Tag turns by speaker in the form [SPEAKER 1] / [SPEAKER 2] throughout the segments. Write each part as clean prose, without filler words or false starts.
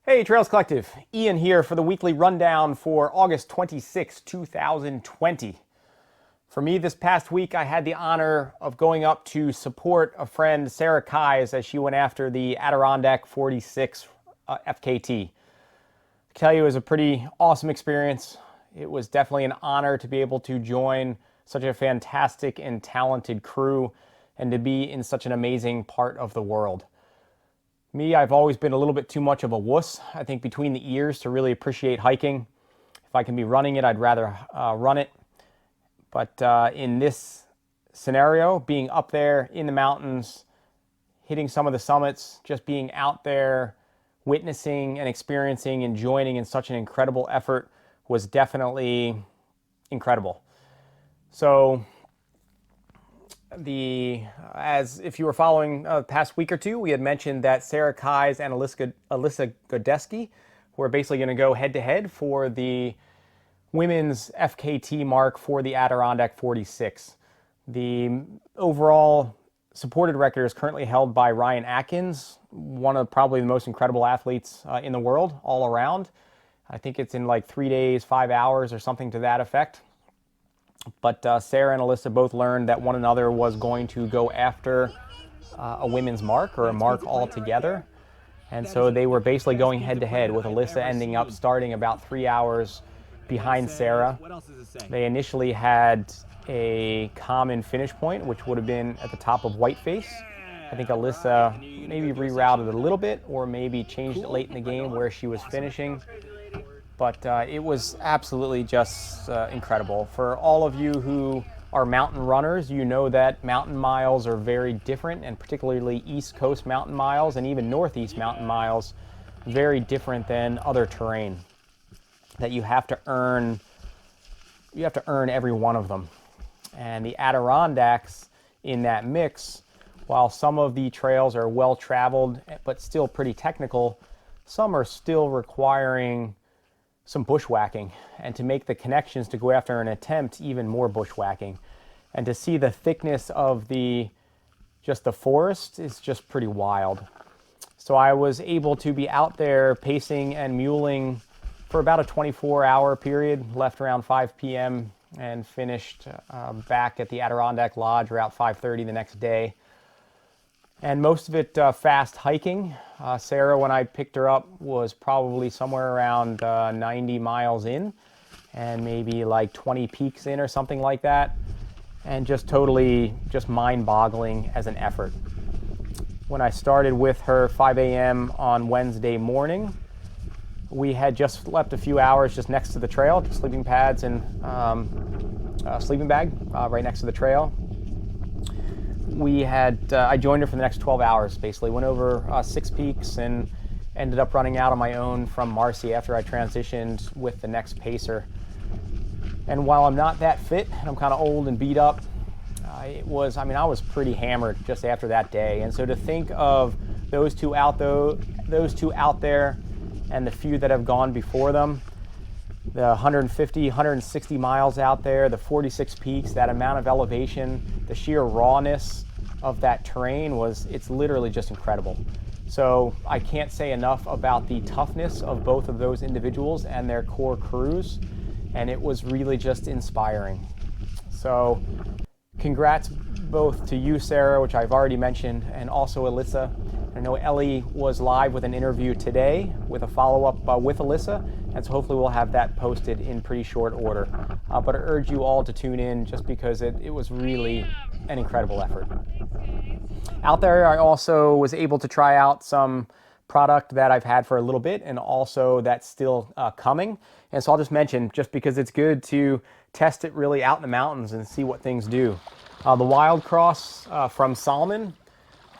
[SPEAKER 1] Hey Trails Collective, Ian here for the weekly rundown for August 26, 2020. For me this past week, I had the honor of going up to support a friend, Sarah Keyes, as she went after the Adirondack 46 FKT. I tell you, it was a pretty awesome experience. It was definitely an honor to be able to join such a fantastic and talented crew and to be in such an amazing part of the world. Me, I've always been a little bit too much of a wuss, I think, between the ears to really appreciate hiking. If I can be running it, I'd rather run it. But in this scenario, being up there in the mountains, hitting some of the summits, just being out there, witnessing and experiencing and joining in such an incredible effort was definitely incredible. So as if you were following the past week or two, we had mentioned that Sarah Keyes and Alyssa Godesky were basically going to go head-to-head for the women's FKT mark for the Adirondack 46. The overall supported record is currently held by Ryan Atkins, one of probably the most incredible athletes in the world all around. I think it's in like 3 days, 5 hours or something to that effect. But Sarah and Alyssa both learned that one another was going to go after a women's mark or a mark altogether. And so they were basically going head-to-head with Alyssa ending up starting about 3 hours behind Sarah. They initially had a common finish point, which would have been at the top of Whiteface. I think Alyssa maybe rerouted a little bit or maybe changed it late in the game where she was finishing. But it was absolutely just incredible. For all of you who are mountain runners, you know that mountain miles are very different, and particularly East Coast mountain miles and even Northeast mountain miles, very different than other terrain. That you have to earn every one of them. And the Adirondacks in that mix, while some of the trails are well traveled but still pretty technical, some are still requiring some bushwhacking, and to make the connections to go after an attempt, even more bushwhacking. And to see the thickness of the forest is just pretty wild. So I was able to be out there pacing and muling for about a 24-hour period, left around 5 p.m. and finished back at the Adirondack Lodge around 5:30 the next day. And most of it fast hiking. Sarah, when I picked her up, was probably somewhere around 90 miles in and maybe like 20 peaks in or something like that. And just totally mind-boggling as an effort. When I started with her 5 a.m. on Wednesday morning, we had just slept a few hours just next to the trail, just sleeping pads and a sleeping bag right next to the trail. I joined her for the next 12 hours, basically. Went over 6 peaks and ended up running out on my own from Marcy after I transitioned with the next pacer. And while I'm not that fit, and I'm kind of old and beat up, I was pretty hammered just after that day. And so to think of those two out there and the few that have gone before them, the 150, 160 miles out there, the 46 peaks, that amount of elevation, the sheer rawness of that terrain it's literally just incredible. So I can't say enough about the toughness of both of those individuals and their core crews, and it was really just inspiring. So congrats both to you, Sarah, which I've already mentioned, and also Alyssa. I know Ellie was live with an interview today with a follow-up with Alyssa, and so hopefully we'll have that posted in pretty short order. But I urge you all to tune in just because it was really an incredible effort. Out there, I also was able to try out some product that I've had for a little bit and also that's still coming. And so I'll just mention, just because it's good to test it really out in the mountains and see what things do. The Wild Cross from Salomon.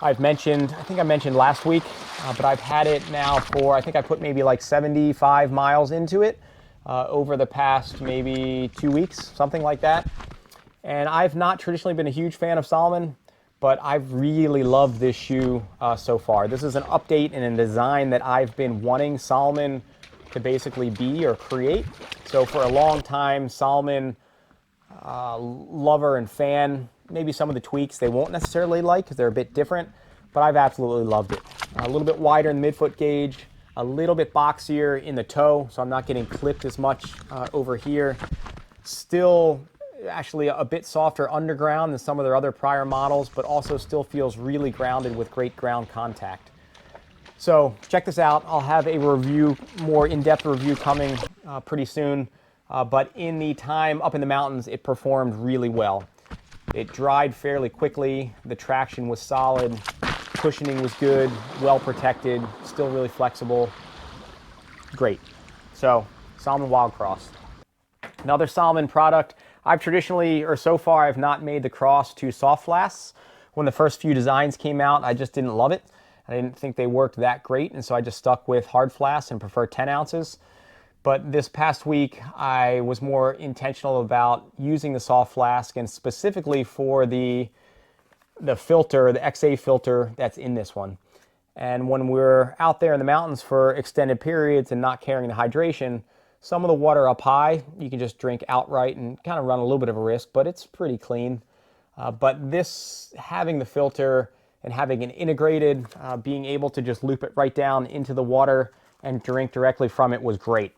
[SPEAKER 1] I think I mentioned last week, but I've had it now for, I think I put maybe like 75 miles into it over the past maybe 2 weeks, something like that. And I've not traditionally been a huge fan of Salomon, but I've really loved this shoe so far. This is an update and a design that I've been wanting Salomon to basically be or create. So for a long time, Salomon lover and fan. Maybe some of the tweaks they won't necessarily like because they're a bit different, but I've absolutely loved it. A little bit wider in the midfoot gauge, A little bit boxier in the toe, so I'm not getting clipped as much over here. Still actually a bit softer underground than some of their other prior models, but also still feels really grounded with great ground contact. So check this out. I'll have a review, more in-depth review coming pretty soon. But in the time up in the mountains, it performed really well. It dried fairly quickly. The traction was solid. Cushioning was good, well protected, still really flexible. Great. So, Salomon Wildcross. Another Salomon product. I've traditionally, or so far, I've not made the cross to soft flasks. When the first few designs came out, I just didn't love it. I didn't think they worked that great, and so I just stuck with hard flasks and prefer 10 ounces. But this past week, I was more intentional about using the soft flask, and specifically for the filter, the XA filter that's in this one. And when we're out there in the mountains for extended periods and not carrying the hydration, some of the water up high, you can just drink outright and kind of run a little bit of a risk, but it's pretty clean. But this, having the filter and having an integrated, being able to just loop it right down into the water and drink directly from it was great.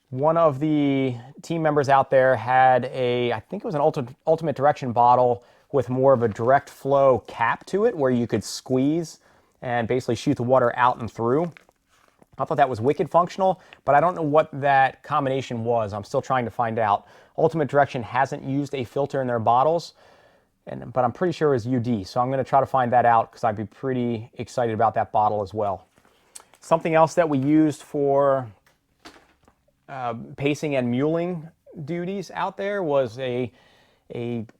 [SPEAKER 1] One of the team members out there had I think it was an Ultimate Direction bottle with more of a direct flow cap to it where you could squeeze and basically shoot the water out and through. I thought that was wicked functional, but I don't know what that combination was. I'm still trying to find out. Ultimate Direction hasn't used a filter in their bottles, but I'm pretty sure it was UD, so I'm going to try to find that out because I'd be pretty excited about that bottle as well. Something else that we used for pacing and muling duties out there was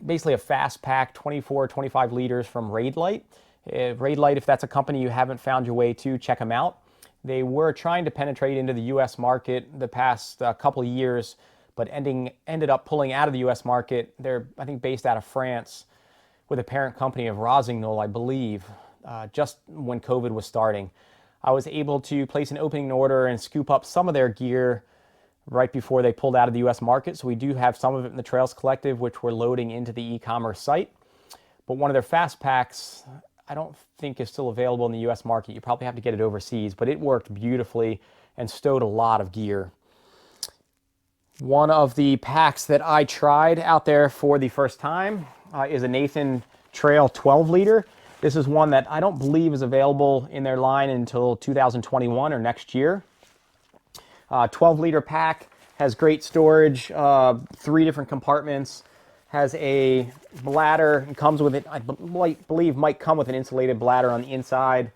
[SPEAKER 1] basically a fast pack 24-25 liters from Raidlight. Raidlight, if that's a company you haven't found your way to, check them out. They were trying to penetrate into the US market the past couple of years, but ended up pulling out of the US market. They're, I think, based out of France with a parent company of Rossignol, I believe, just when COVID was starting. I was able to place an opening order and scoop up some of their gear right before they pulled out of the US market. So we do have some of it in the Trails Collective, which we're loading into the e-commerce site. But one of their fast packs, I don't think is still available in the US market. You probably have to get it overseas, but it worked beautifully and stowed a lot of gear. One of the packs that I tried out there for the first time is a Nathan Trail 12 liter. This is one that I don't believe is available in their line until 2021 or next year. 12 liter pack, has great storage, 3 different compartments, has a bladder, and comes with it, I believe might come with an insulated bladder on the inside.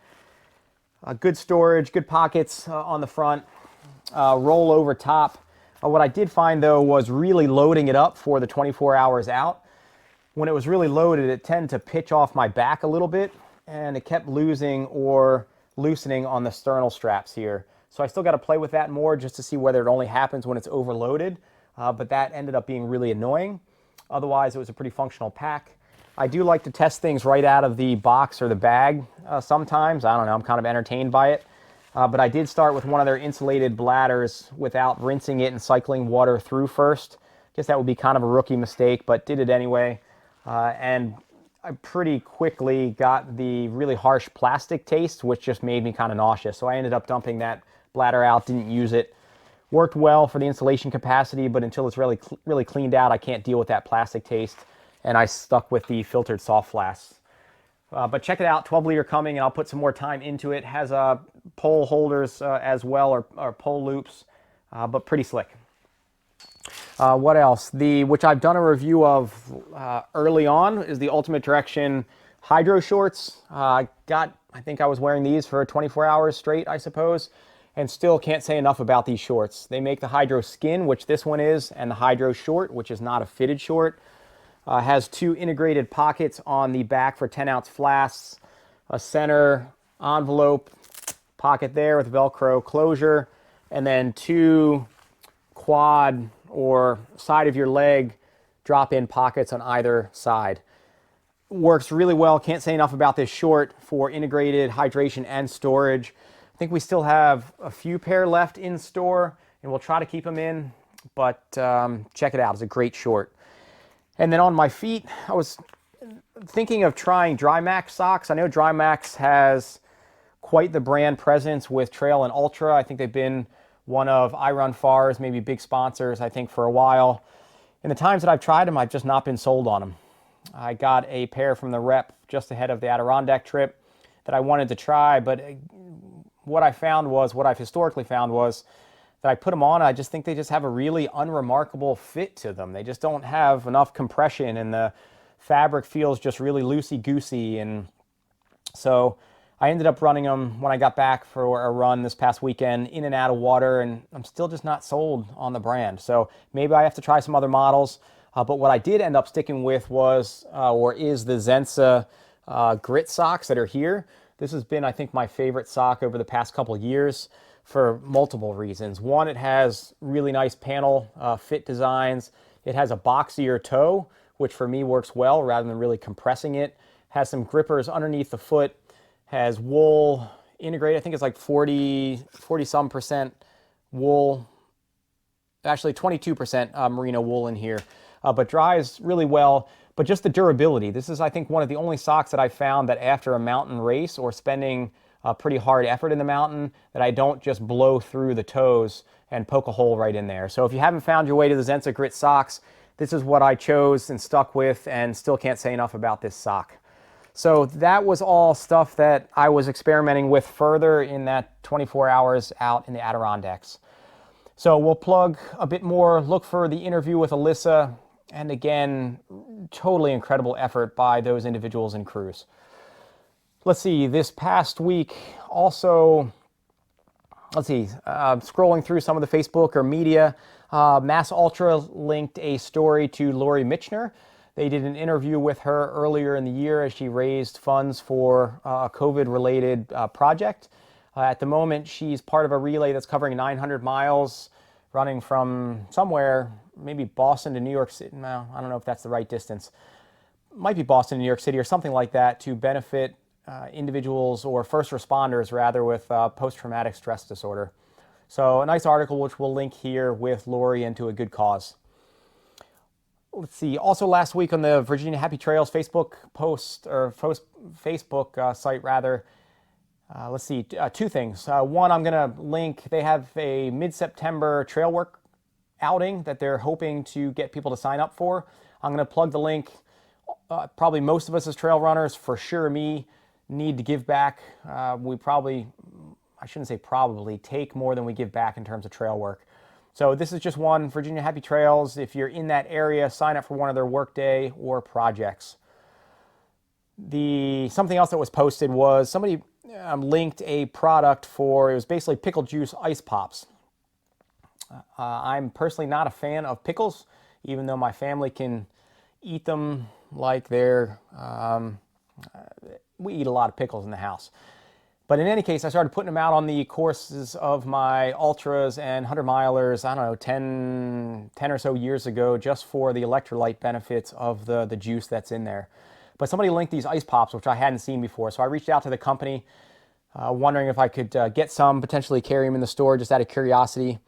[SPEAKER 1] Good storage, good pockets on the front, roll over top. What I did find though was really loading it up for the 24 hours out. When it was really loaded, it tended to pitch off my back a little bit, and it kept losing or loosening on the sternal straps here. So I still got to play with that more just to see whether it only happens when it's overloaded, but that ended up being really annoying. Otherwise, it was a pretty functional pack. I do like to test things right out of the box or the bag sometimes. I don't know, I'm kind of entertained by it. But I did start with one of their insulated bladders without rinsing it and cycling water through first. Guess that would be kind of a rookie mistake, but did it anyway. And I pretty quickly got the really harsh plastic taste, which just made me kind of nauseous. So I ended up dumping that bladder out, didn't use it. Worked well for the insulation capacity, but until it's really cleaned out, I can't deal with that plastic taste. And I stuck with the filtered soft flasks. But check it out, 12 liter coming, and I'll put some more time into it. Has pole holders as well, or pole loops, but pretty slick. What else? Which I've done a review of early on, is the Ultimate Direction Hydro Shorts. I think I was wearing these for 24 hours straight, I suppose, and still can't say enough about these shorts. They make the Hydro Skin, which this one is, and the Hydro Short, which is not a fitted short. Has 2 integrated pockets on the back for 10-ounce flasks, a center envelope pocket there with Velcro closure, and then 2 quad or side of your leg drop-in pockets on either side. Works really well. Can't say enough about this short for integrated hydration and storage. I think we still have a few pair left in store, and we'll try to keep them in, but check it out. It's a great short. And then on my feet, I was thinking of trying Drymax socks. I know Drymax has quite the brand presence with trail and ultra. I think they've been one of iRunFar's maybe big sponsors, I think, for a while. In the times that I've tried them, I've just not been sold on them. I got a pair from the rep just ahead of the Adirondack trip that I wanted to try, but what I've historically found was that I put them on, I just think they just have a really unremarkable fit to them. They just don't have enough compression, and the fabric feels just really loosey-goosey. And so I ended up running them when I got back for a run this past weekend, in and out of water, and I'm still just not sold on the brand. So maybe I have to try some other models. But what I did end up sticking with is the Zensa grit socks that are here. This has been, I think, my favorite sock over the past couple of years for multiple reasons. One, it has really nice panel fit designs. It has a boxier toe, which for me works well rather than really compressing it. Has some grippers underneath the foot. Has wool integrated. I think it's like 40 some percent wool. Actually 22% merino wool in here. But dries really well. But just the durability. This is, I think, one of the only socks that I found that after a mountain race or spending a pretty hard effort in the mountain, that I don't just blow through the toes and poke a hole right in there. So if you haven't found your way to the Zensa Grit socks, this is what I chose and stuck with, and still can't say enough about this sock. So that was all stuff that I was experimenting with further in that 24 hours out in the Adirondacks. So we'll plug a bit more, look for the interview with Alyssa, and again, totally incredible effort by those individuals and crews. Let's see, this past week also, scrolling through some of the Facebook or media, Mass Ultra linked a story to Lori Michener. They did an interview with her earlier in the year as she raised funds for a COVID-related project. At the moment, she's part of a relay that's covering 900 miles, running from somewhere, maybe Boston to New York City. No, I don't know if that's the right distance. Might be Boston to New York City or something like that, to benefit individuals or first responders, rather, with post-traumatic stress disorder. So a nice article which we'll link here with Lori and to a good cause. Let's see. Also last week on the Virginia Happy Trails Facebook post, or Facebook site rather, let's see, two things. One, I'm going to link, they have a mid-September trail work outing that they're hoping to get people to sign up for. I'm going to plug the link. Probably most of us as trail runners, for sure me, need to give back. We probably, I shouldn't say probably, take more than we give back in terms of trail work. So this is just one, Virginia Happy Trails. If you're in that area, sign up for one of their workday or projects. Something else that was posted was somebody linked a product for, it was basically Pickle Juice ice pops. I'm personally not a fan of pickles, even though my family can eat them like they're, we eat a lot of pickles in the house. But in any case, I started putting them out on the courses of my ultras and 100 milers, I don't know, 10 or so years ago, just for the electrolyte benefits of the juice that's in there. But somebody linked these ice pops, which I hadn't seen before. So I reached out to the company, wondering if I could get some, potentially carry them in the store just out of curiosity.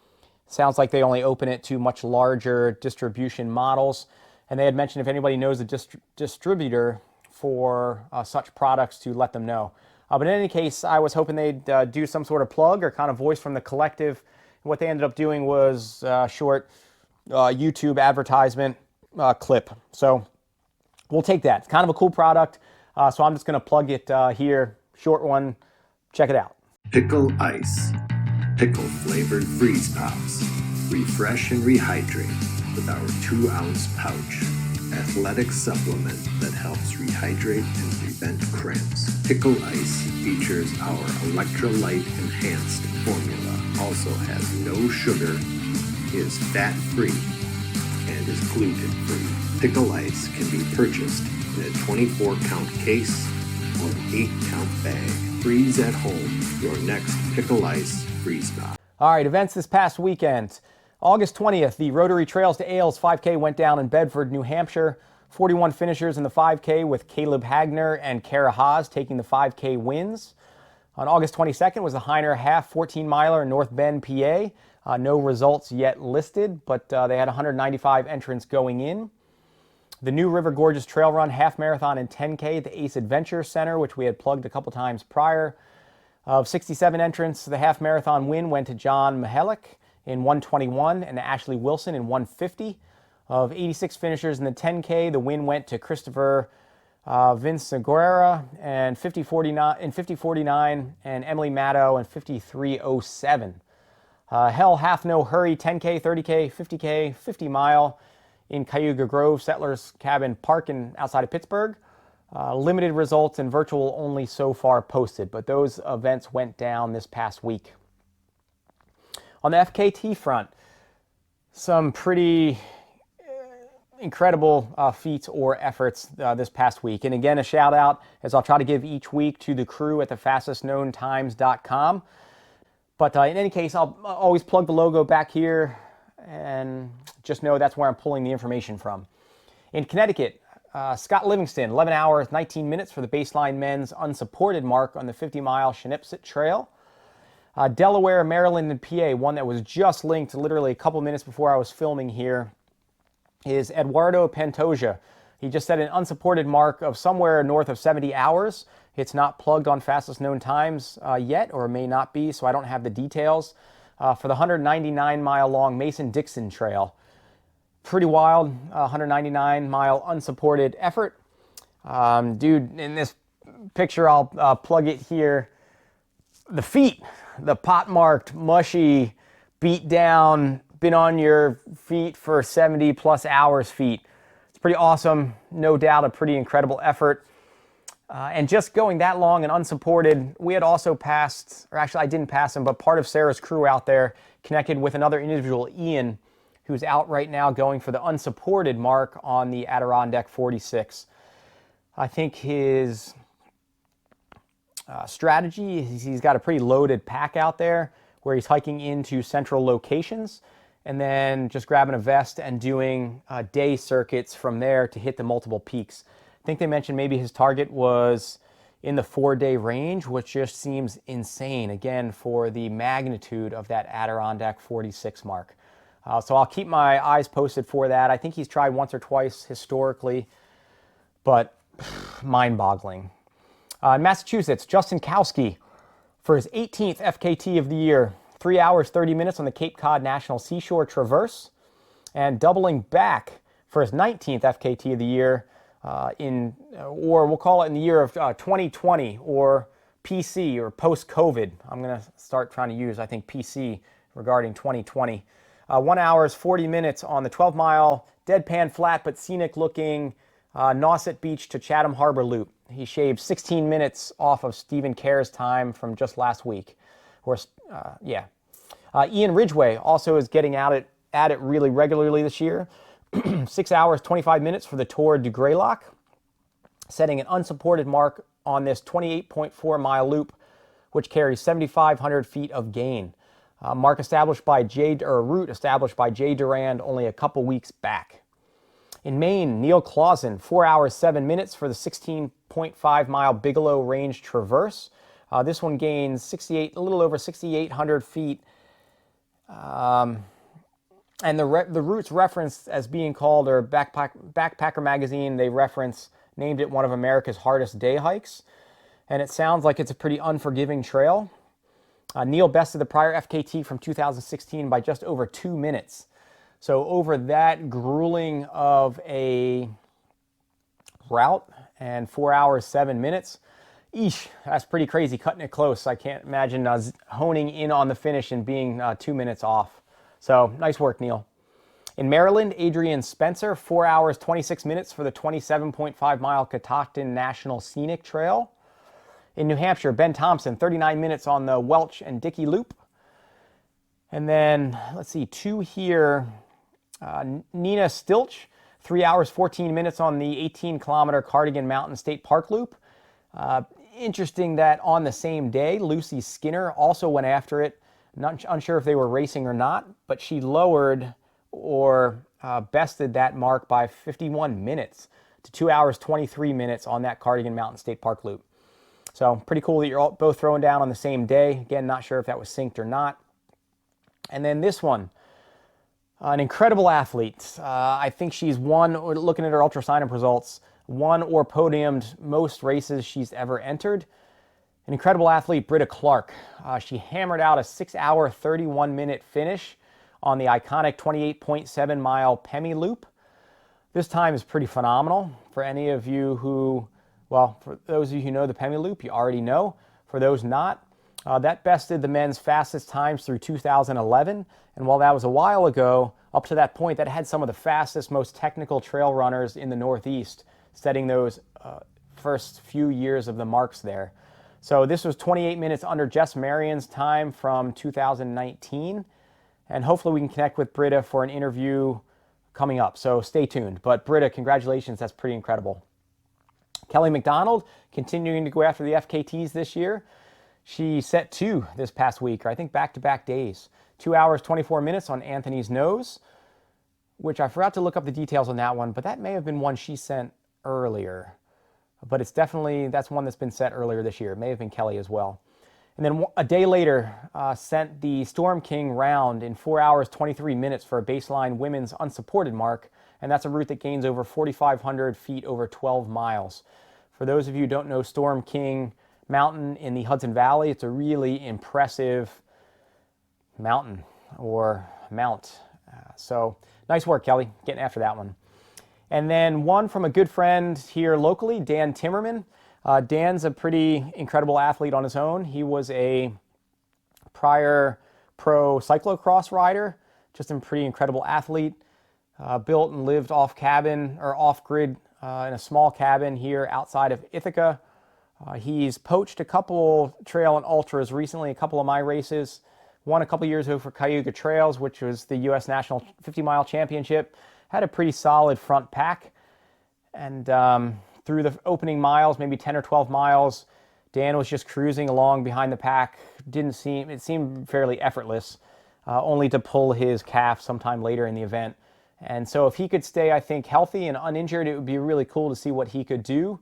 [SPEAKER 1] Sounds like they only open it to much larger distribution models. And they had mentioned if anybody knows a distributor for such products, to let them know. But in any case, I was hoping they'd do some sort of plug or kind of voice from the collective. And what they ended up doing was a short YouTube advertisement clip. So we'll take that. It's kind of a cool product. So I'm just going to plug it here. Short one. Check it out.
[SPEAKER 2] Pickle Ice. Pickle flavored freeze pops. Refresh and rehydrate with our 2-ounce pouch. Athletic supplement that helps rehydrate and prevent cramps. Pickle Ice features our electrolyte enhanced formula. Also has no sugar, is fat free, and is gluten free. Pickle Ice can be purchased in a 24-count case or an 8-count bag. Freeze at home your next Pickle Ice freeze pop.
[SPEAKER 1] All right, events this past weekend. August 20th, the Rotary Trails to Ales 5K went down in Bedford, New Hampshire. 41 finishers in the 5K, with Caleb Hagner and Kara Haas taking the 5K wins. On August 22nd was the Hyner half 14-miler in North Bend, PA. No results yet listed, but they had 195 entrants going in. The New River Gorges Trail Run half marathon and 10K at the Ace Adventure Center, which we had plugged a couple times prior. Of 67 entrants, the half marathon win went to John Mihalik in 1:21 and Ashley Wilson in 1:50. Of 86 finishers in the 10K, the win went to Christopher Vinciguerra and 50:49 and Emily Maddow in 53:07. Hell Half No Hurry 10K, 30K, 50K, 50 mile in Cayuga Grove Settlers Cabin Park outside of Pittsburgh. Limited results and virtual only so far posted, but those events went down this past week. On the FKT front, some pretty incredible feats or efforts this past week. And again, a shout out, as I'll try to give each week, to the crew at the fastestknowntimes.com. But in any case, I'll always plug the logo back here and just know that's where I'm pulling the information from. In Connecticut, Scott Livingston, 11 hours, 19 minutes for the baseline men's unsupported mark on the 50-mile Shenipsit Trail. Delaware, Maryland, and PA, one that was just linked literally a couple minutes before I was filming here, is Eduardo Pantoja. He just set an unsupported mark of somewhere north of 70 hours. It's not plugged on Fastest Known Times yet, or may not be, so I don't have the details, for the 199-mile-long Mason Dixon Trail. Pretty wild, 199-mile unsupported effort. Dude, in this picture, I'll plug it here. The feet, the pot-marked, mushy, beat down, been on your feet for 70-plus hours feet. It's pretty awesome. No doubt a pretty incredible effort. And just going that long and unsupported, we had also passed, or actually I didn't pass him, but part of Sarah's crew out there connected with another individual, Ian, who's out right now going for the unsupported mark on the Adirondack 46. I think his strategy is he's got a pretty loaded pack out there where he's hiking into central locations and then just grabbing a vest and doing day circuits from there to hit the multiple peaks. I think they mentioned maybe his target was in the 4-day range, which just seems insane, again, for the magnitude of that Adirondack 46 mark. So I'll keep my eyes posted for that. I think he's tried once or twice historically, but mind-boggling. In Massachusetts, Justin Kowski for his 18th FKT of the year, 3 hours, 30 minutes on the Cape Cod National Seashore Traverse, and doubling back for his 19th FKT of the year or we'll call it in the year of 2020 or PC or post-COVID. I'm going to start trying to use, I think, PC regarding 2020. 1 hour, 40 minutes on the 12-mile deadpan flat but scenic-looking Nauset Beach to Chatham Harbor Loop. He shaved 16 minutes off of Stephen Kerr's time from just last week. Ian Ridgway also is getting at it really regularly this year. 6 hours, 25 minutes for the Tour du Greylock, setting an unsupported mark on this 28.4-mile loop, which carries 7,500 feet of gain. Route established by Jay Durand only a couple weeks back. In Maine, Neil Clausen, 4 hours, 7 minutes for the 16.5-mile Bigelow Range Traverse. This one gains a little over 6,800 feet. And the route's referenced as being called, or Backpacker Magazine, named it one of America's hardest day hikes. And it sounds like it's a pretty unforgiving trail. Neil bested the prior FKT from 2016 by just over 2 minutes. So over that grueling of a route and 4 hours, 7 minutes, that's pretty crazy, cutting it close. I can't imagine honing in on the finish and being 2 minutes off. So nice work, Neil. In Maryland, Adrian Spencer, 4 hours, 26 minutes for the 27.5-mile Catoctin National Scenic Trail. In New Hampshire, Ben Thompson, 39 minutes on the Welch and Dickey Loop. And then, let's see, 2 here. Nina Stilch, 3 hours, 14 minutes on the 18-kilometer Cardigan Mountain State Park Loop. Interesting that on the same day, Lucy Skinner also went after it. Not unsure if they were racing or not, but she lowered or bested that mark by 51 minutes to 2 hours, 23 minutes on that Cardigan Mountain State Park Loop. So pretty cool that you're all both throwing down on the same day. Again, not sure if that was synced or not. And then this one, an incredible athlete. I think she's won, or looking at her ultra sign-up results, won or podiumed most races she's ever entered. An incredible athlete, Britta Clark. She hammered out a 6-hour, 31-minute finish on the iconic 28.7-mile Pemi Loop. This time is pretty phenomenal. For any of you who, well, for those of you who know the Pemi Loop, you already know. For those not, that bested the men's fastest times through 2011. And while that was a while ago, up to that point, that had some of the fastest, most technical trail runners in the Northeast, setting those first few years of the marks there. So this was 28 minutes under Jess Marion's time from 2019. And hopefully we can connect with Britta for an interview coming up. So stay tuned. But Britta, congratulations. That's pretty incredible. Kelly McDonald continuing to go after the FKTs this year. She set 2 this past week, or I think back-to-back days. 2 hours, 24 minutes on Anthony's Nose, which I forgot to look up the details on that one, but that may have been one she sent earlier. But it's definitely, that's one that's been set earlier this year. It may have been Kelly as well. And then a day later, sent the Storm King round in 4 hours, 23 minutes for a baseline women's unsupported mark. And that's a route that gains over 4,500 feet over 12 miles. For those of you who don't know Storm King Mountain in the Hudson Valley, it's a really impressive mountain or mount. So nice work, Kelly, getting after that one. And then one from a good friend here locally, Dan Timmerman. Dan's a pretty incredible athlete on his own. He was a prior pro cyclocross rider, just a pretty incredible athlete. Built and lived off-grid in a small cabin here outside of Ithaca. He's poached a couple trail and ultras recently, a couple of my races. Won a couple years ago for Cayuga Trails, which was the U.S. National 50-mile championship. Had a pretty solid front pack. And through the opening miles, maybe 10 or 12 miles, Dan was just cruising along behind the pack. It seemed fairly effortless, only to pull his calf sometime later in the event. And so if he could stay, I think, healthy and uninjured, it would be really cool to see what he could do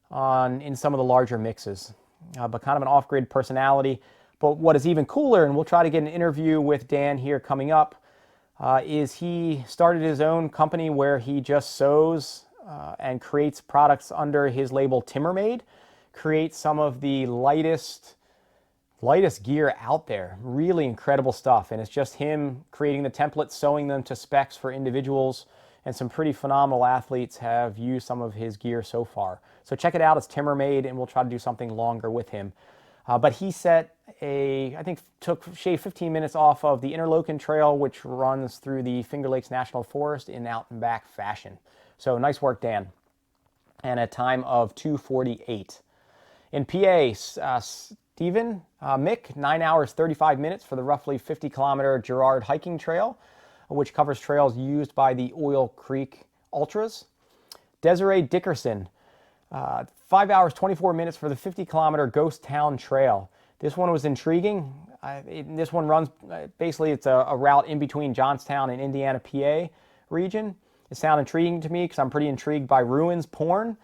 [SPEAKER 1] in some of the larger mixes. But kind of an off-grid personality. But what is even cooler, and we'll try to get an interview with Dan here coming up, is he started his own company where he just sews and creates products under his label Timmermade, creates some of the lightest gear out there. Really incredible stuff. And it's just him creating the templates, sewing them to specs for individuals, and some pretty phenomenal athletes have used some of his gear so far. So check it out. It's Timmermade, and we'll try to do something longer with him. But he set shaved 15 minutes off of the Interlochen Trail, which runs through the Finger Lakes National Forest in out and back fashion. So nice work, Dan. And a time of 2:48. In PA, Stephen Mick, 9 hours, 35 minutes for the roughly 50-kilometer Girard hiking trail, which covers trails used by the Oil Creek Ultras. Desiree Dickerson, 5 hours, 24 minutes for the 50-kilometer Ghost Town Trail. This one was intriguing. This one runs, basically it's a route in between Johnstown and Indiana, PA region. It sounded intriguing to me because I'm pretty intrigued by ruins porn.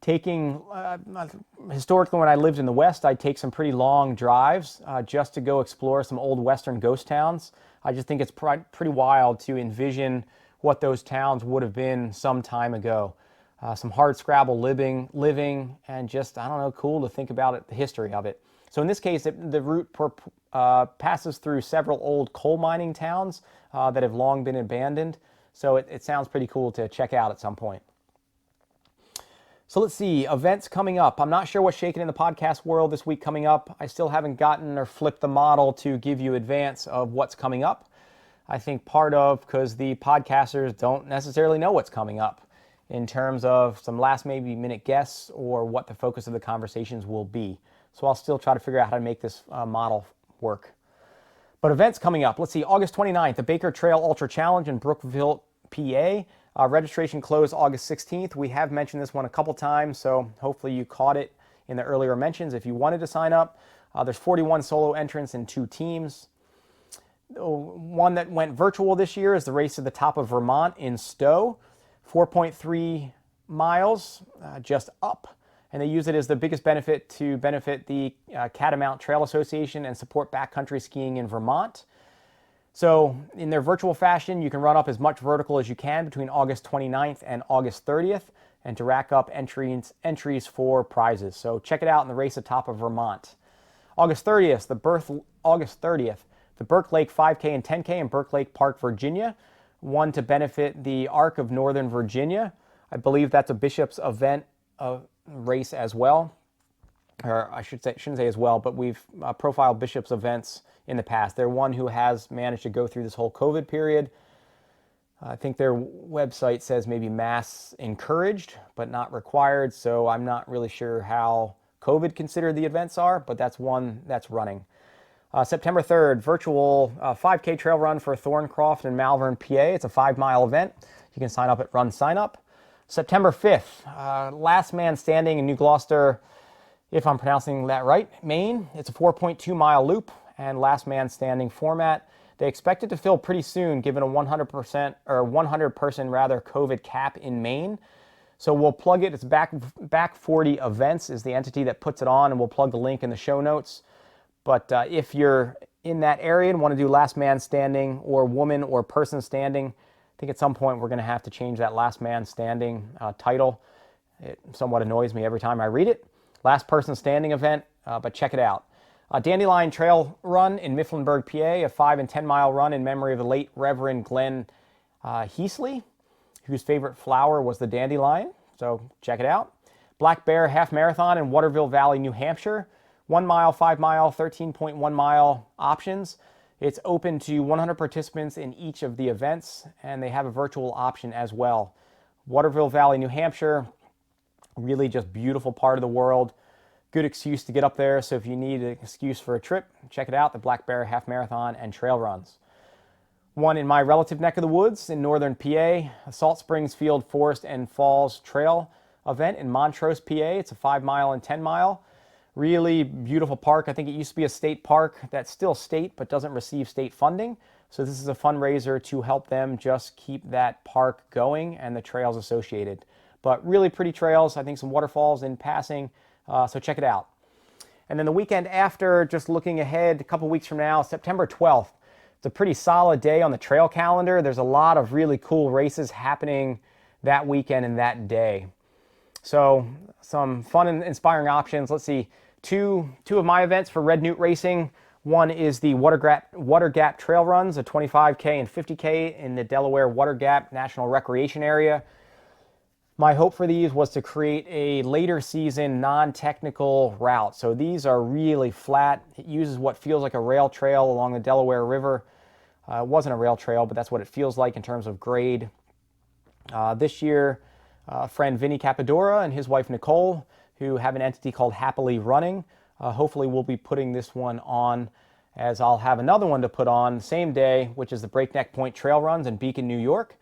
[SPEAKER 1] Historically when I lived in the West, I'd take some pretty long drives just to go explore some old Western ghost towns. I just think it's pretty wild to envision what those towns would have been some time ago. Some hard scrabble living, and just, I don't know, cool to think about the history of it. So in this case, the route passes through several old coal mining towns that have long been abandoned. So it sounds pretty cool to check out at some point. So let's see, events coming up. I'm not sure what's shaking in the podcast world this week coming up. I still haven't gotten or flipped the model to give you advance of what's coming up. I think part of because the podcasters don't necessarily know what's coming up in terms of some last maybe minute guess or what the focus of the conversations will be. So I'll still try to figure out how to make this model work. But events coming up. Let's see, August 29th, the Baker Trail Ultra Challenge in Brookville, PA. Registration closed August 16th. We have mentioned this one a couple times, so hopefully you caught it in the earlier mentions. If you wanted to sign up, there's 41 solo entrants and 2 teams. One that went virtual this year is the Race to the Top of Vermont in Stowe. 4.3 miles just up. And they use it as the biggest benefit to benefit the Catamount Trail Association and support backcountry skiing in Vermont. So in their virtual fashion, you can run up as much vertical as you can between August 29th and August 30th. and to rack up entries for prizes. So check it out in the race atop of Vermont. August 30th, the Burke Lake 5K and 10K in Burke Lake Park, Virginia. One to benefit the Arc of Northern Virginia. I believe that's a Bishop's event race as well. Or I shouldn't say as well, but we've profiled Bishop's events in the past. They're one who has managed to go through this whole COVID period. I think their website says maybe masks encouraged, but not required. So I'm not really sure how COVID considered the events are, but that's one that's running. September 3rd, virtual 5K trail run for Thorncroft in Malvern, PA. It's a 5-mile event. You can sign up at Run Sign Up. September 5th, last man standing in New Gloucester, if I'm pronouncing that right, Maine. It's a 4.2-mile loop and last man standing format. They expect it to fill pretty soon, given a 100% or 100-person rather COVID cap in Maine. So we'll plug it. It's Back 40 Events is the entity that puts it on, and we'll plug the link in the show notes. But if you're in that area and want to do last man standing or woman or person standing, I think at some point we're going to have to change that last man standing title. It somewhat annoys me every time I read it. Last person standing event, but check it out. Dandelion Trail Run in Mifflinburg, PA, a 5 and 10 mile run in memory of the late Reverend Glenn Heasley, whose favorite flower was the dandelion. So check it out. Black Bear Half Marathon in Waterville Valley, New Hampshire. 1 mile, 5 mile, 13.1 mile options. It's open to 100 participants in each of the events, and they have a virtual option as well. Waterville Valley, New Hampshire, really just beautiful part of the world. Good excuse to get up there, so if you need an excuse for a trip, check it out, the Black Bear Half Marathon and Trail Runs. One in my relative neck of the woods in northern PA, a Salt Springs Field Forest and Falls Trail event in Montrose, PA. It's a 5 mile and 10 mile. Really beautiful park. I think it used to be a state park that's still state but doesn't receive state funding. So this is a fundraiser to help them just keep that park going and the trails associated. But really pretty trails. I think some waterfalls in passing. So check it out. And then the weekend after, just looking ahead, a couple weeks from now, September 12th. It's a pretty solid day on the trail calendar. There's a lot of really cool races happening that weekend and that day. So some fun and inspiring options. Let's see. Two of my events for Red Newt Racing. One is the Water Gap Trail Runs, a 25K and 50K in the Delaware Water Gap National Recreation Area. My hope for these was to create a later season non-technical route. So these are really flat. It uses what feels like a rail trail along the Delaware River. It wasn't a rail trail, but that's what it feels like in terms of grade. This year, friend Vinny Capadora and his wife Nicole, who have an entity called Happily Running. Hopefully we'll be putting this one on, as I'll have another one to put on the same day, which is the Breakneck Point Trail Runs in Beacon, New York.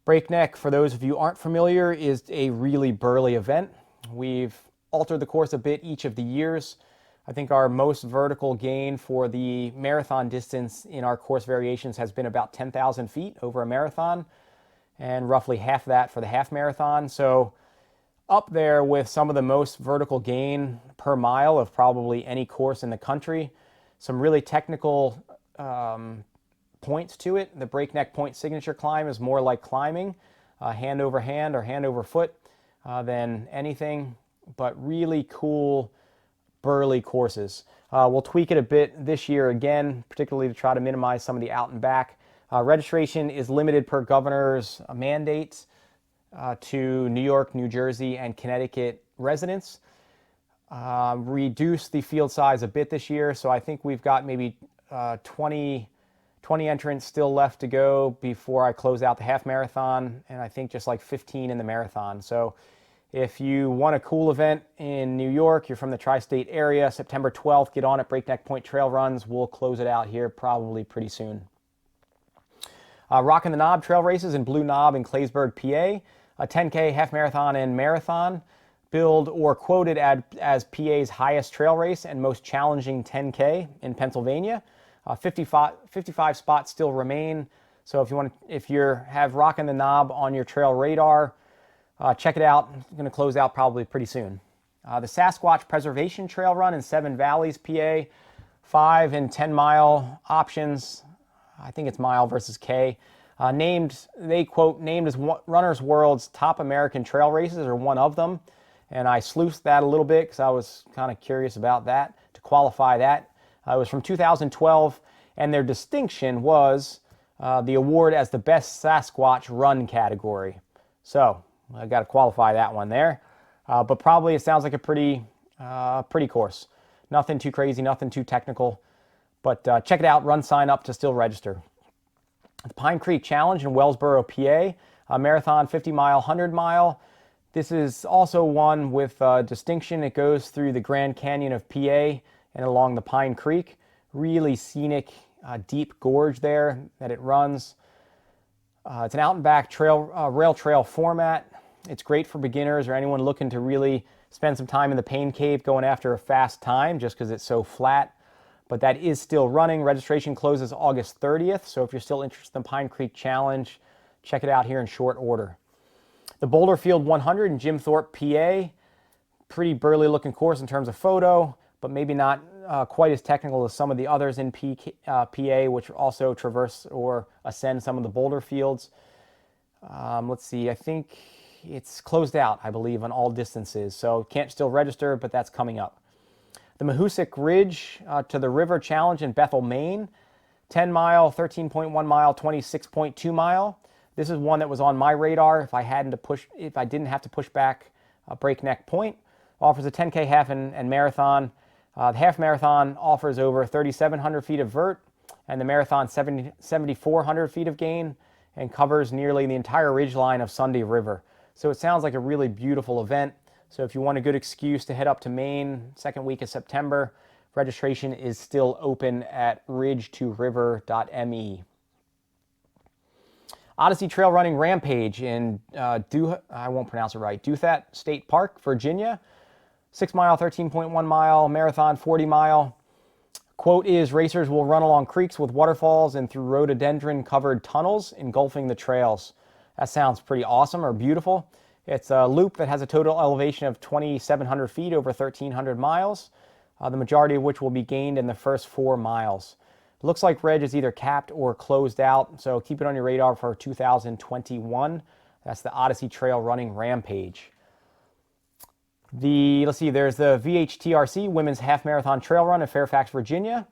[SPEAKER 1] Breakneck, for those of you who aren't familiar, is a really burly event. We've altered the course a bit each of the years. I think our most vertical gain for the marathon distance in our course variations has been about 10,000 feet over a marathon, and roughly half that for the half marathon. So up there with some of the most vertical gain per mile of probably any course in the country. Some really technical points to it. The Breakneck Point signature climb is more like climbing, hand over hand or hand over foot than anything, but really cool, burly courses. We'll tweak it a bit this year again, particularly to try to minimize some of the out and back. Registration is limited per governor's mandate to New York, New Jersey, and Connecticut residents. Reduce the field size a bit this year, so I think we've got maybe 20 entrants still left to go before I close out the half marathon, and I think just like 15 in the marathon. So if you want a cool event in New York, you're from the tri-state area, September 12th, get on at Breakneck Point Trail Runs. We'll close it out here probably pretty soon. Rockin' the Knob Trail Races in Blue Knob in Claysburg, PA. A 10K, half marathon, and marathon. Billed or quoted as PA's highest trail race and most challenging 10K in Pennsylvania. 55 spots still remain. So if you have Rockin' the Knob on your trail radar, check it out. It's going to close out probably pretty soon. The Sasquatch Preservation Trail Run in Seven Valleys, PA. 5 and 10 mile options. I think it's mile versus K. They quote, named as Runner's World's top American trail races, or one of them. And I sleuthed that a little bit because I was kind of curious about that, to qualify that. It was from 2012, and their distinction was the award as the best Sasquatch run category. So I got to qualify that one there. But probably it sounds like a pretty course. Nothing too crazy, nothing too technical. But check it out, run sign up to still register. The Pine Creek Challenge in Wellsboro, PA, a marathon 50 mile, 100 mile. This is also one with distinction. It goes through the Grand Canyon of PA and along the Pine Creek. Really scenic, deep gorge there that it runs. It's an out and back trail, rail trail format. It's great for beginners or anyone looking to really spend some time in the pain cave going after a fast time just because it's so flat. But that is still running. Registration closes August 30th. So if you're still interested in the Pine Creek Challenge, check it out here in short order. The Boulder Field 100 in Jim Thorpe, PA. Pretty burly looking course in terms of photo, but maybe not quite as technical as some of the others in PA, which also traverse or ascend some of the boulder fields. Let's see, I think it's closed out, I believe, on all distances. So can't still register, but that's coming up. The Mahoosic Ridge to the River Challenge in Bethel, Maine. 10 mile, 13.1 mile, 26.2 mile. This is one that was on my radar if I didn't have to push back a breakneck point. Offers a 10K half and marathon. The half marathon offers over 3,700 feet of vert, and the marathon 7,400 feet of gain, and covers nearly the entire ridgeline of Sunday River. So it sounds like a really beautiful event. So if you want a good excuse to head up to Maine, second week of September, registration is still open at ridge2river.me. Odyssey Trail Running Rampage in, I won't pronounce it right, Duthat State Park, Virginia. 6 mile, 13.1 mile, marathon 40 mile. Quote is, racers will run along creeks with waterfalls and through rhododendron-covered tunnels engulfing the trails. That sounds pretty awesome or beautiful. It's a loop that has a total elevation of 2,700 feet over 1,300 miles, the majority of which will be gained in the first 4 miles. It looks like Reg is either capped or closed out, so keep it on your radar for 2021. That's the Odyssey Trail Running Rampage. Let's see, there's the VHTRC Women's Half Marathon Trail Run in Fairfax, Virginia.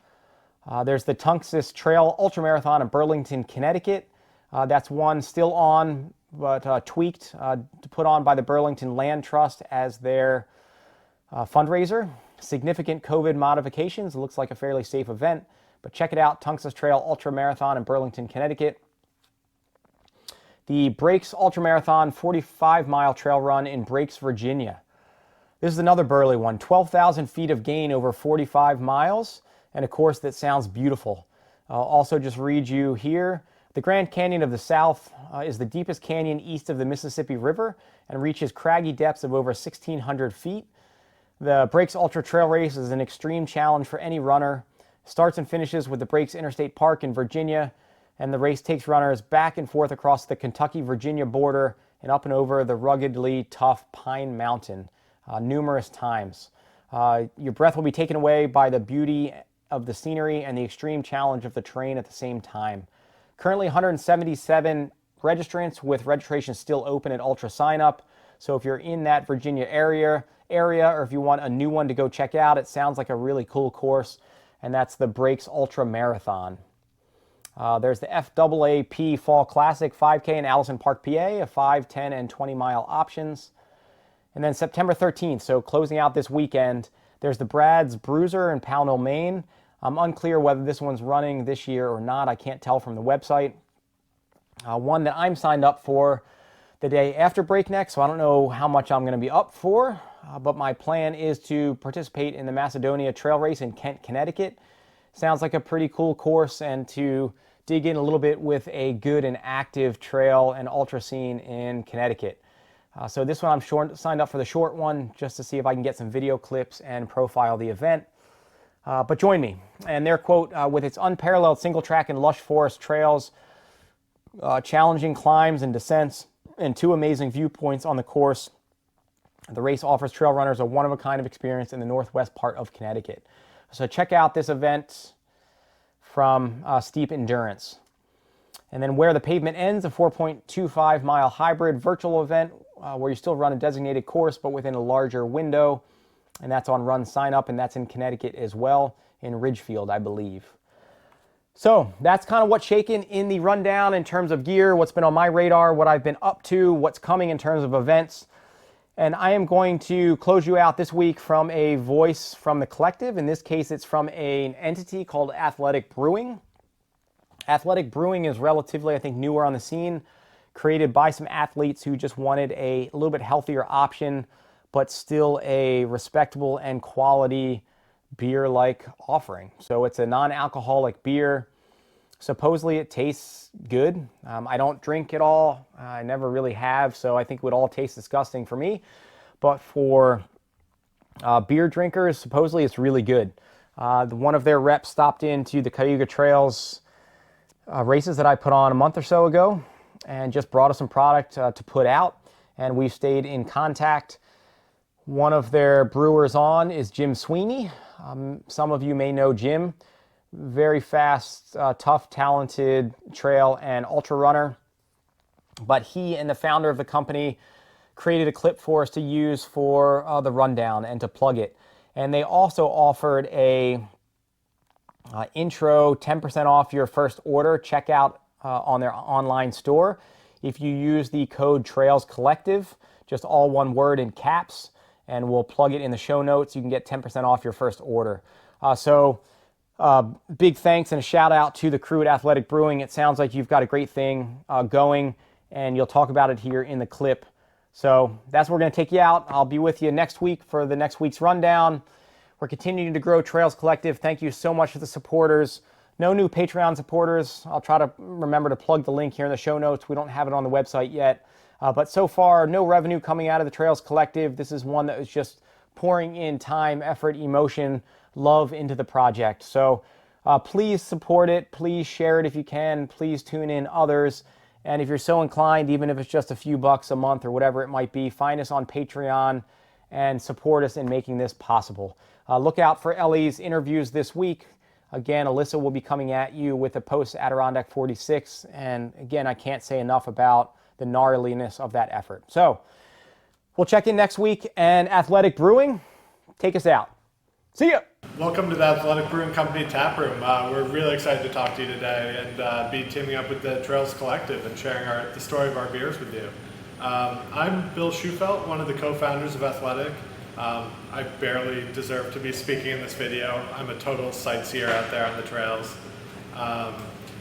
[SPEAKER 1] There's the Tunxus Trail Ultramarathon in Burlington, Connecticut. That's one still on, but tweaked to put on by the Burlington Land Trust as their fundraiser. Significant COVID modifications. It looks like a fairly safe event, but check it out, Tunxus Trail Ultramarathon in Burlington, Connecticut. The Breaks Ultramarathon 45-mile trail run in Breaks, Virginia. This is another burly one, 12,000 feet of gain over 45 miles, and a course that sounds beautiful. I'll also just read you here. The Grand Canyon of the South is the deepest canyon east of the Mississippi River and reaches craggy depths of over 1,600 feet. The Breaks Ultra Trail Race is an extreme challenge for any runner. Starts and finishes with the Breaks Interstate Park in Virginia, and the race takes runners back and forth across the Kentucky-Virginia border and up and over the ruggedly tough Pine Mountain numerous times. Your breath will be taken away by the beauty of the scenery and the extreme challenge of the terrain at the same time. Currently 177 registrants with registration still open at Ultra Sign Up. So if you're in that Virginia area, or if you want a new one to go check out, it sounds like a really cool course, and that's the Breaks Ultra Marathon. There's the FAAP Fall Classic 5K in Allison Park, PA, of 5, 10, and 20 mile options. And then September 13th, so closing out this weekend, there's the Brad's Bruiser in Pownell, Maine. I'm unclear whether this one's running this year or not. I can't tell from the website. One that I'm signed up for the day after Breakneck, so I don't know how much I'm going to be up for, but my plan is to participate in the Macedonia Trail Race in Kent, Connecticut. Sounds like a pretty cool course, and to dig in a little bit with a good and active trail and ultra scene in Connecticut. So this one I'm signed up for the short one just to see if I can get some video clips and profile the event. But join me. And their quote, with its unparalleled single track and lush forest trails, challenging climbs and descents, and 2 amazing viewpoints on the course, the race offers trail runners a one-of-a-kind of experience in the northwest part of Connecticut. So check out this event from Steep Endurance. And then Where the Pavement Ends, a 4.25-mile hybrid virtual event where you still run a designated course but within a larger window. And that's on Run Sign Up, and that's in Connecticut as well, in Ridgefield, I believe. So that's kind of what's shaken in the rundown in terms of gear, what's been on my radar, what I've been up to, what's coming in terms of events. And I am going to close you out this week from a voice from the collective. In this case, it's from an entity called Athletic Brewing. Athletic Brewing is relatively, I think, newer on the scene, created by some athletes who just wanted a little bit healthier option, but still a respectable and quality beer-like offering. So it's a non-alcoholic beer. Supposedly it tastes good. I don't drink it all. I never really have, so I think it would all taste disgusting for me. But for beer drinkers, supposedly it's really good. One of their reps stopped into the Cayuga Trails races that I put on a month or so ago and just brought us some product to put out, and we've stayed in contact. One of their brewers on is Jim Sweeney. Some of you may know Jim. Very fast, tough, talented trail and ultra runner. But he and the founder of the company created a clip for us to use for the rundown and to plug it. And they also offered a intro 10% off your first order checkout on their online store. If you use the code Trails Collective, just all one word in caps, and we'll plug it in the show notes. You can get 10% off your first order. Big thanks and a shout out to the crew at Athletic Brewing. It sounds like you've got a great thing going, and you'll talk about it here in the clip. So that's where we're going to take you out. I'll be with you next week for the next week's rundown. We're continuing to grow Trails Collective. Thank you so much to the supporters. No new Patreon supporters. I'll try to remember to plug the link here in the show notes. We don't have it on the website yet. But so far, no revenue coming out of the Trails Collective. This is one that was just pouring in time, effort, emotion, love into the project. So please support it. Please share it if you can. Please tune in others. And if you're so inclined, even if it's just a few bucks a month or whatever it might be, find us on Patreon and support us in making this possible. Look out for Ellie's interviews this week. Again, Alyssa will be coming at you with a post-Adirondack 46. And again, I can't say enough about the gnarliness of that effort. So we'll check in next week, and Athletic Brewing, take us out. See ya.
[SPEAKER 3] Welcome to the Athletic Brewing Company Tap Room. We're really excited to talk to you today and be teaming up with the Trails Collective and sharing the story of our beers with you. I'm Bill Schufelt, one of the co-founders of Athletic. I barely deserve to be speaking in this video. I'm a total sightseer out there on the trails.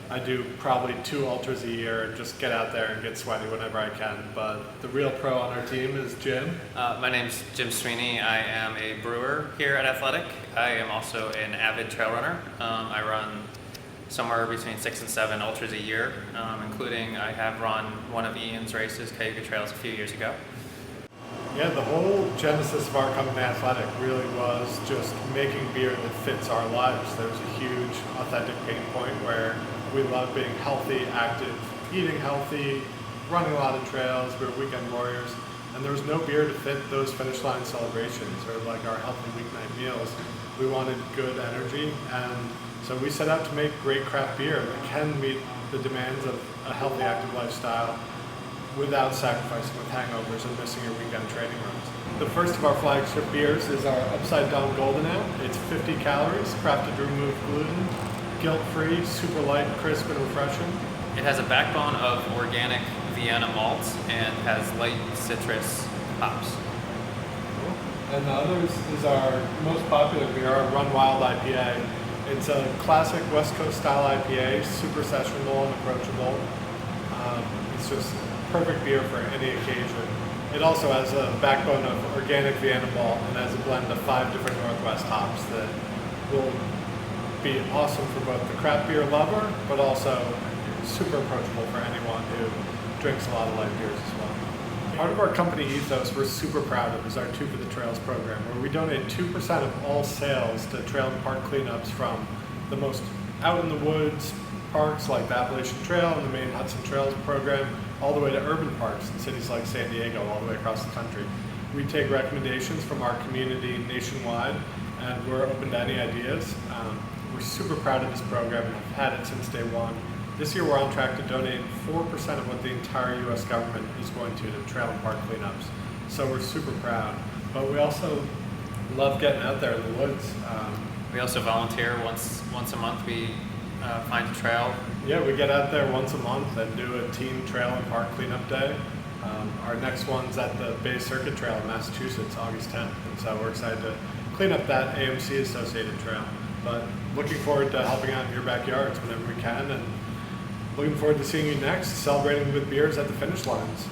[SPEAKER 3] I do probably 2 ultras a year and just get out there and get sweaty whenever I can. But the real pro on our team is Jim.
[SPEAKER 4] My name's Jim Sweeney. I am a brewer here at Athletic. I am also an avid trail runner. I run somewhere between 6 and 7 ultras a year, including I have run one of Ian's races, Cayuga Trails, a few years ago.
[SPEAKER 3] Yeah, the whole genesis of our company, Athletic, really was just making beer that fits our lives. There's a huge authentic pain point where we love being healthy, active, eating healthy, running a lot of trails. We're weekend warriors, and there was no beer to fit those finish line celebrations or like our healthy weeknight meals. We wanted good energy, and so we set out to make great craft beer that can meet the demands of a healthy, active lifestyle without sacrificing with hangovers and missing your weekend training runs. The first of our flagship beers is our Upside Down Golden Ale. It's 50 calories, crafted to remove gluten, guilt-free, super light, crisp, and refreshing.
[SPEAKER 4] It has a backbone of organic Vienna malts and has light citrus hops.
[SPEAKER 3] And the others is our most popular beer, our Run Wild IPA. It's a classic West Coast style IPA, super sessionable and approachable. It's just perfect beer for any occasion. It also has a backbone of organic Vienna malt and has a blend of 5 different Northwest hops that will be awesome for both the craft beer lover, but also super approachable for anyone who drinks a lot of light beers as well. Part of our company ethos we're super proud of is our 2 for the Trails program, where we donate 2% of all sales to trail and park cleanups from the most out in the woods parks like the Appalachian Trail and the Maine Hudson Trails program, all the way to urban parks in cities like San Diego, all the way across the country. We take recommendations from our community nationwide, and we're open to any ideas. We're super proud of this program and have had it since day one. This year we're on track to donate 4% of what the entire U.S. government is going to trail and park cleanups. So we're super proud. But we also love getting out there in the woods.
[SPEAKER 4] We also volunteer once a month. We find a trail.
[SPEAKER 3] Yeah, we get out there once a month and do a team trail and park cleanup day. Our next one's at the Bay Circuit Trail in Massachusetts, August 10th. And so we're excited to clean up that AMC associated trail. But looking forward to helping out in your backyards whenever we can, and looking forward to seeing you next, celebrating with beers at the finish lines.